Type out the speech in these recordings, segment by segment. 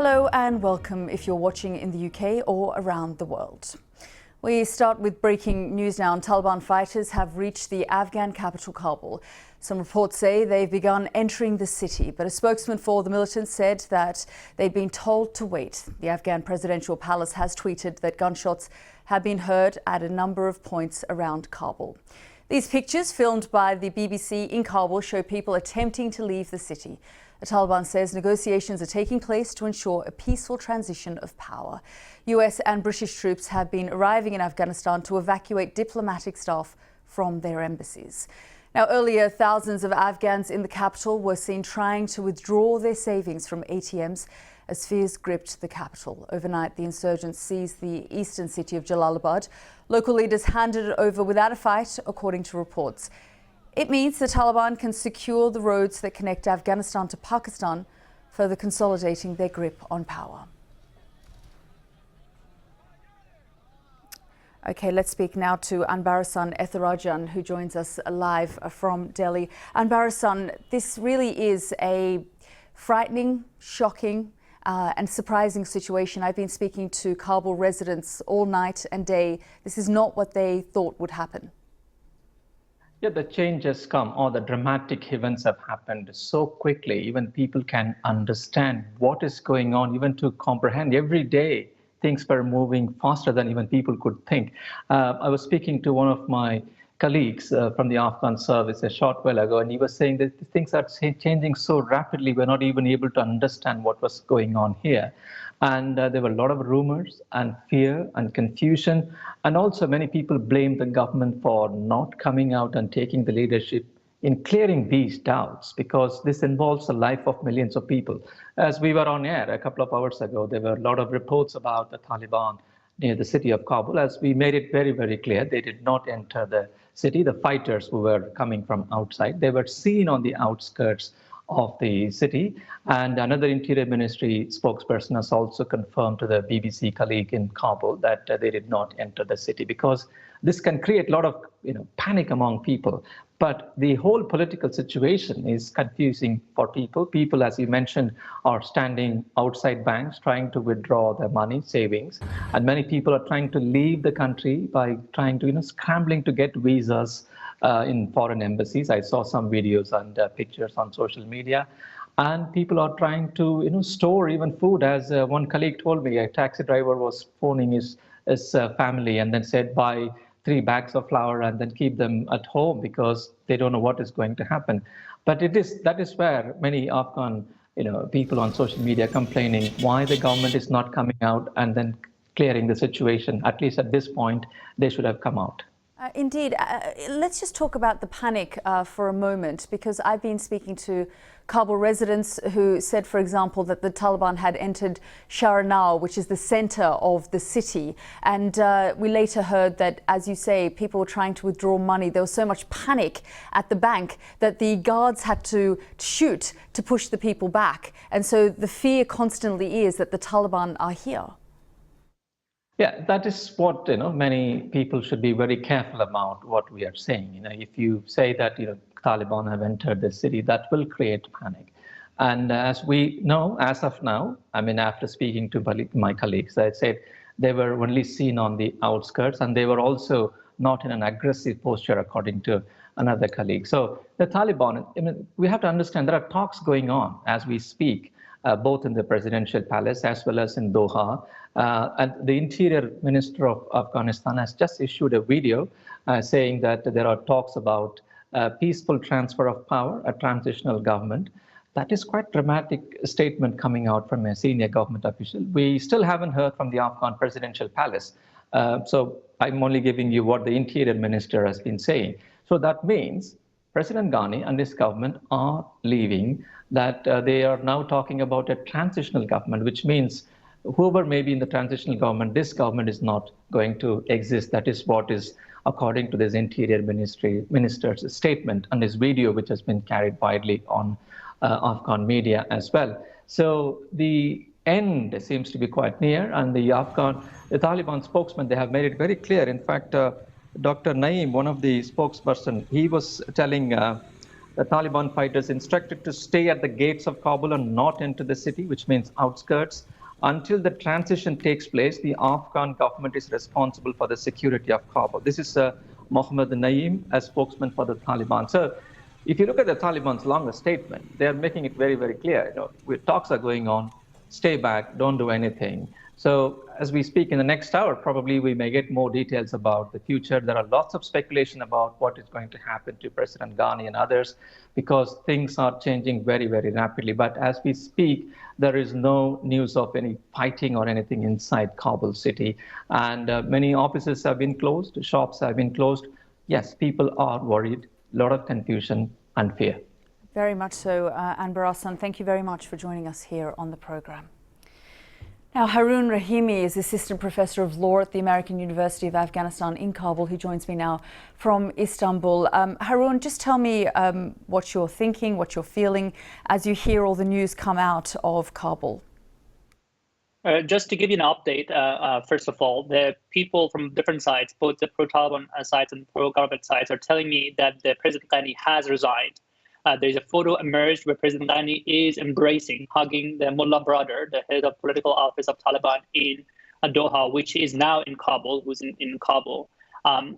Hello and welcome if you're watching in the UK or around the world. We start with breaking news now. Taliban fighters have reached the Afghan capital Kabul. Some reports say they've begun entering the city, but a spokesman for the militants said that they'd been told to wait. The Afghan presidential palace has tweeted that gunshots have been heard at a number of points around Kabul. These pictures, filmed by the BBC in Kabul, show people attempting to leave the city. The Taliban says negotiations are taking place to ensure a peaceful transition of power. US and British troops have been arriving in Afghanistan to evacuate diplomatic staff from their embassies. Now, earlier, thousands of Afghans in the capital were seen trying to withdraw their savings from ATMs as fears gripped the capital. Overnight, the insurgents seized the eastern city of Jalalabad. Local leaders handed it over without a fight, according to reports. It means the Taliban can secure the roads that connect Afghanistan to Pakistan, further consolidating their grip on power. OK, let's speak now to Anbarasan Ethirajan, who joins us live from Delhi. Anbarasan, this really is a frightening, shocking and surprising situation. I've been speaking to Kabul residents all night and day. This is not what they thought would happen. Yeah, the change has come, or the dramatic events have happened so quickly. Even people can understand what is going on, even to comprehend. Every day, things were moving faster than even people could think. I was speaking to one of my colleagues from the Afghan service a short while ago, and he was saying that things are changing so rapidly, we're not even able to understand what was going on here. And there were a lot of rumors and fear and confusion. And also many people blamed the government for not coming out and taking the leadership in clearing these doubts, because this involves the life of millions of people. As we were on air a couple of hours ago, there were a lot of reports about the Taliban near the city of Kabul. As we made it very, very clear, they did not enter the city. The fighters who were coming from outside, they were seen on the outskirts of the city. And another Interior Ministry spokesperson has also confirmed to the BBC colleague in Kabul that they did not enter the city, because this can create a lot of panic among people. But the whole political situation is confusing for people. People, as you mentioned, are standing outside banks trying to withdraw their money, savings. And many people are trying to leave the country by trying to, scrambling to get visas in foreign embassies. I saw some videos and pictures on social media. And people are trying to, store even food. As one colleague told me, a taxi driver was phoning his family and then said, buy 3 bags of flour and then keep them at home, because they don't know what is going to happen. But that is where many Afghan people on social media complaining why the government is not coming out and then clearing the situation. At least at this point, they should have come out. Indeed. Let's just talk about the panic for a moment, because I've been speaking to Kabul residents who said, for example, that the Taliban had entered Sharanao, which is the center of the city. And we later heard that, as you say, people were trying to withdraw money. There was so much panic at the bank that the guards had to shoot to push the people back. And so the fear constantly is that the Taliban are here. Yeah, that is what many people should be very careful about what we are saying. If you say that Taliban have entered the city, that will create panic. And as we know, as of now, after speaking to my colleagues, I said they were only seen on the outskirts, and they were also not in an aggressive posture, according to another colleague. So the Taliban, we have to understand there are talks going on as we speak, both in the presidential palace as well as in Doha. And the Interior Minister of Afghanistan has just issued a video saying that there are talks about peaceful transfer of power, a transitional government. That is quite a dramatic statement coming out from a senior government official. We still haven't heard from the Afghan presidential palace. So I'm only giving you what the Interior Minister has been saying. So that means President Ghani and his government are leaving, that they are now talking about a transitional government, which means whoever may be in the transitional government, this government is not going to exist. That is what is according to this Interior Minister's statement and his video, which has been carried widely on Afghan media as well. So the end seems to be quite near, and the Taliban spokesman, they have made it very clear. In fact, Dr. Naeem, one of the spokesperson, he was telling The Taliban fighters instructed to stay at the gates of Kabul and not enter the city, which means outskirts. Until the transition takes place, the Afghan government is responsible for the security of Kabul. This is Mohammed Naeem, a spokesman for the Taliban. So if you look at the Taliban's longer statement, they're making it very, very clear. Talks are going on, stay back, don't do anything. So as we speak in the next hour, probably we may get more details about the future. There are lots of speculation about what is going to happen to President Ghani and others, because things are changing very, very rapidly. But as we speak, there is no news of any fighting or anything inside Kabul city. And many offices have been closed, shops have been closed. Yes, people are worried, a lot of confusion and fear. Very much so. Anbar Ahsan, thank you very much for joining us here on the program. Now, Haroon Rahimi is Assistant Professor of Law at the American University of Afghanistan in Kabul. He joins me now from Istanbul. Haroon, just tell me what you're thinking, what you're feeling as you hear all the news come out of Kabul. Just to give you an update, first of all, the people from different sides, both the pro-Taliban sides and pro-government sides, are telling me that the President Ghani has resigned. There's a photo emerged where President Ghani is embracing, hugging the Mullah brother, the head of political office of Taliban in Doha, which is now in Kabul, who's in Kabul,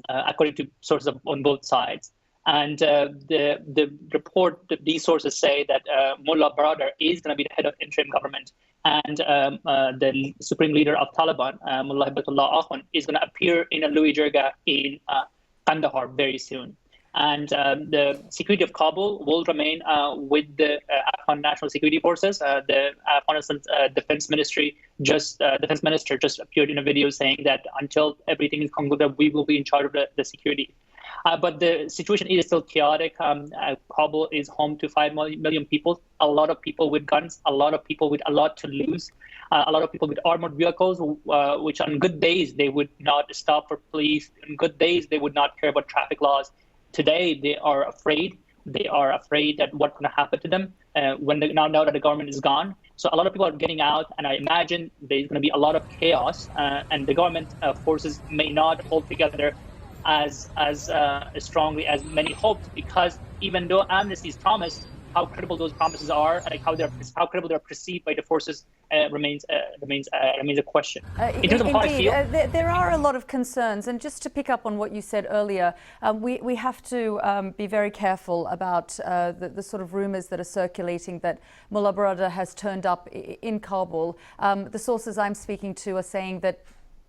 according to sources on both sides. And the report, these sources say that Mullah brother is going to be the head of interim government, and the supreme leader of Taliban, Mullah Hibatullah Akhund, is going to appear in a Louis Jirga in Kandahar very soon. And the security of Kabul will remain with the Afghan National Security Forces. The Afghanistan defense minister just appeared in a video saying that until everything is concluded, we will be in charge of the security. But the situation is still chaotic. Kabul is home to 5 million people, a lot of people with guns, a lot of people with a lot to lose, a lot of people with armored vehicles, which on good days they would not stop for police. On good days they would not care about traffic laws. Today, they are afraid. They are afraid that what's going to happen to them when they now know that the government is gone. So a lot of people are getting out, and I imagine there's going to be a lot of chaos, and the government forces may not hold together as strongly as many hoped, because even though amnesty is promised, how credible those promises are, and how credible they're perceived by the forces remains a question. In terms of how I feel, there are a lot of concerns, and just to pick up on what you said earlier, we have to be very careful about the sort of rumours that are circulating that Mullah Baradar has turned up in Kabul. The sources I'm speaking to are saying that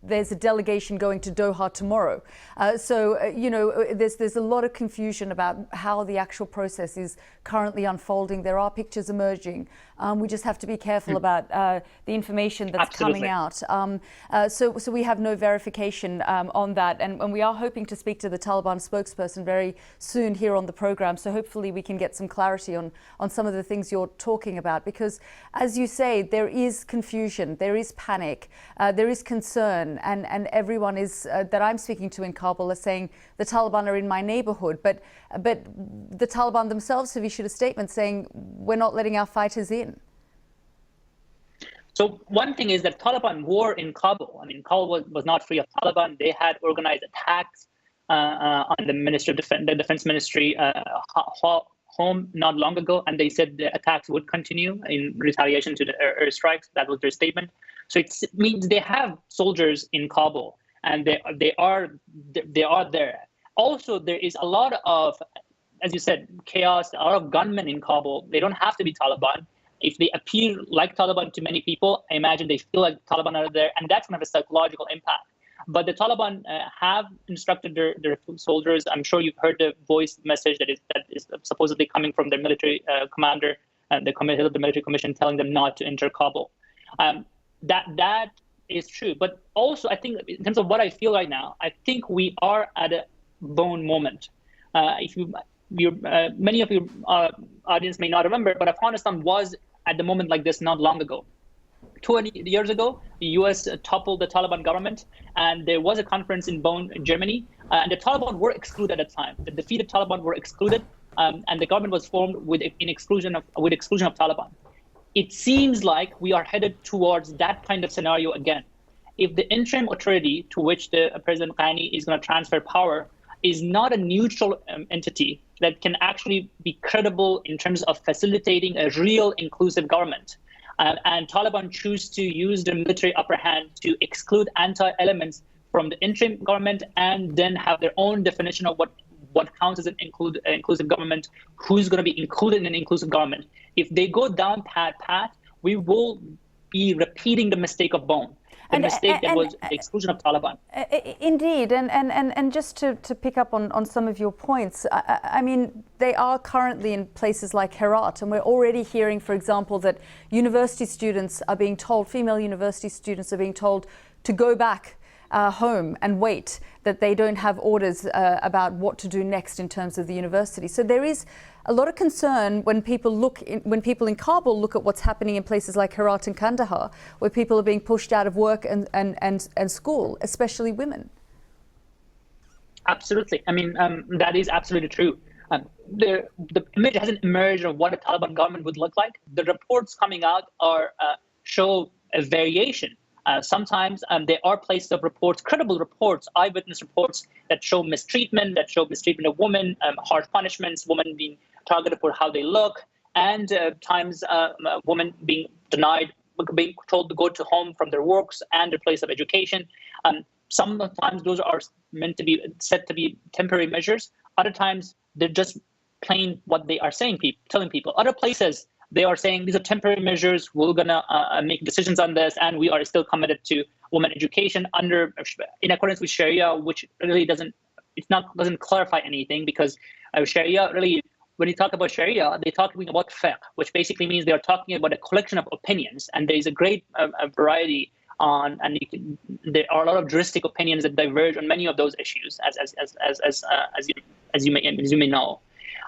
there's a delegation going to Doha tomorrow. There's a lot of confusion about how the actual process is currently unfolding. There are pictures emerging. We just have to be careful about the information that's Absolutely. coming out. So we have no verification on that. And we are hoping to speak to the Taliban spokesperson very soon here on the program. So hopefully we can get some clarity on some of the things you're talking about. Because as you say, there is confusion, there is panic, there is concern. And everyone is that I'm speaking to in Kabul are saying the Taliban are in my neighborhood. But the Taliban themselves have issued a statement saying we're not letting our fighters in. So one thing is that Taliban were in Kabul. I mean, Kabul was not free of Taliban. They had organized attacks on the Ministry of Defense, the Defense Ministry home not long ago, and they said the attacks would continue in retaliation to the airstrikes. That was their statement. So it means they have soldiers in Kabul, and they are there. Also, there is a lot of, as you said, chaos, a lot of gunmen in Kabul. They don't have to be Taliban. If they appear like Taliban to many people, I imagine they feel like Taliban are there, and that's going to have a psychological impact. But the Taliban have instructed their soldiers. I'm sure you've heard the voice message that is supposedly coming from their military commander and the head of the military commission, telling them not to enter Kabul. That is true. But also, I think in terms of what I feel right now, I think we are at a bone moment. Many of your audience may not remember, but Afghanistan was at the moment like this not long ago. 20 years ago, the U.S. toppled the Taliban government, and there was a conference in Bonn, Germany, and the Taliban were excluded at the time. The defeated Taliban were excluded, and the government was formed with exclusion of Taliban. It seems like we are headed towards that kind of scenario again. If the interim authority to which the President Ghani is going to transfer power is not a neutral entity, that can actually be credible in terms of facilitating a real inclusive government. And Taliban choose to use the military upper hand to exclude anti-elements from the interim government and then have their own definition of what counts as an inclusive government, who's going to be included in an inclusive government. If they go down that path, we will be repeating the mistake of Bonn. The mistake that was the exclusion of Taliban. Indeed, and just to pick up on some of your points, I mean, they are currently in places like Herat, and we're already hearing, for example, that university students are being told, female university students are being told to go back home and wait, that they don't have orders about what to do next in terms of the university. So there is a lot of concern when people in Kabul look at what's happening in places like Herat and Kandahar, where people are being pushed out of work and school, especially women. Absolutely. I mean, that is absolutely true. The image hasn't emerged of what a Taliban government would look like. The reports coming out show a variation. Sometimes there are places of reports, credible reports, eyewitness reports that show mistreatment of women, harsh punishments, women being targeted for how they look, and times women being denied, being told to go to home from their works and their place of education. Sometimes those are meant to be said to be temporary measures. Other times they're just plain what they are saying, telling people. Other places they are saying these are temporary measures. We're gonna make decisions on this, and we are still committed to women education in accordance with Sharia, which really doesn't clarify anything, because Sharia really, when you talk about Sharia, they're talking about fiqh, which basically means they are talking about a collection of opinions, and there is a great variety there are a lot of juristic opinions that diverge on many of those issues, as you may know.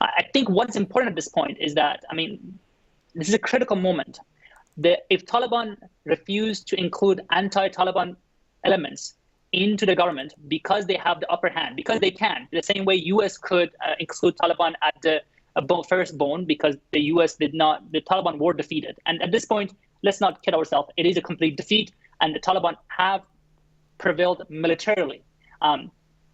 I think what's important at this point is that, I mean, this is a critical moment. If Taliban refuse to include anti-Taliban elements into the government because they have the upper hand, because they can, the same way U.S. could include Taliban at the first bone, because the U.S. the Taliban were defeated. And at this point, let's not kid ourselves, it is a complete defeat, and the Taliban have prevailed militarily.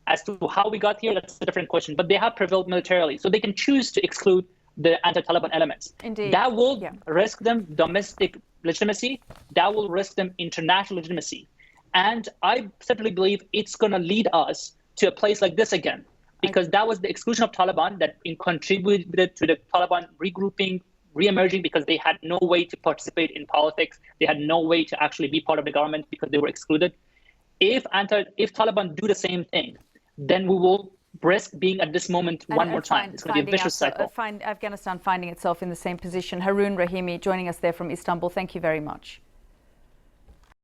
As to how we got here, that's a different question, but they have prevailed militarily, so they can choose to exclude the anti-Taliban elements. Indeed. That will risk them domestic legitimacy, that will risk them international legitimacy. And I simply believe it's going to lead us to a place like this again, because that was the exclusion of Taliban that contributed to the Taliban regrouping, re-emerging, because they had no way to participate in politics. They had no way to actually be part of the government because they were excluded. If Taliban do the same thing, then we will risk being at this moment one more time. It's going to be a vicious cycle. Afghanistan finding itself in the same position. Haroon Rahimi joining us there from Istanbul. Thank you very much.